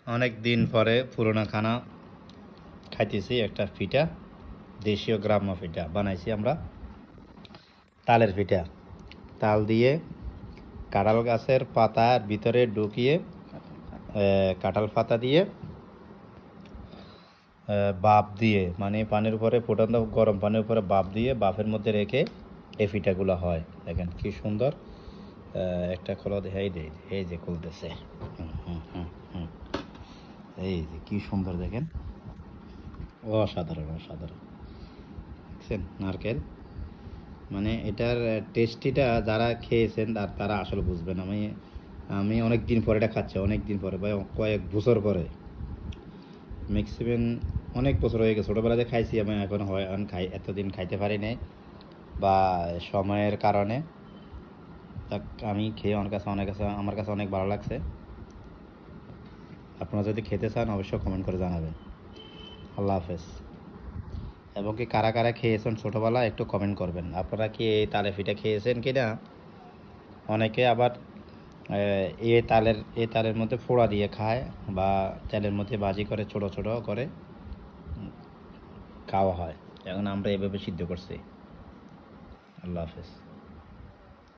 অনেক দিন পরে পুরোনো খানা খাইতেছি। একটা পিঠা, দেশীয় গ্রাম্য পিঠা বানাইছি আমরা। তালের পিঠা, তাল দিয়ে কাঁঠাল গাছের পাতার ভিতরে ঢুকিয়ে কাঁঠাল পাতা দিয়ে বাপ দিয়ে, মানে পানির উপরে ফুটানো গরম পানির উপরে বাপ দিয়ে বাপের মধ্যে রেখে এই পিঠাগুলো হয়। দেখেন কি সুন্দর। একটা খোলা দেখাই দেয়, এই যে খুলতেছে। এই যে কি সুন্দর দেখেন, অসাধারণ অসাধারণ। দেখছেন নারকেল, মানে এটার টেস্টিটা যারা খেয়েছেন তারা আসলে বুঝবেন। আমি আমি অনেক দিন পরে এটা খাচ্ছি, অনেক দিন পরে, ভাই কয়েক বছর পরে। ম্যাক্সিমাম অনেক বছর হয়ে গেছে, ছোটোবেলাতে খাইছি আমি, এখন হয় এখন খাই, এতদিন খাইতে পারি নাই বা সময়ের কারণে। আমি খেয়ে আমার কাছে অনেক ভালো লাগছে। আপনারা যদি খেতে চান অবশ্যই কমেন্ট করে জানাবেন। আল্লাহ হাফেজ। এবং কি কারা কারা খেয়েছেন ছোটোবেলায় একটু কমেন্ট করবেন। আপনারা কি এই তালে পিঠা খেয়েছেন কি না? অনেকে আবার এই তালের মধ্যে ফোড়া দিয়ে খায় বা তেলের মধ্যে ভাজি করে ছোট ছোট করে খাওয়া হয়। এখন আমরা এভাবে সিদ্ধ করছি। আল্লাহ হাফেজ।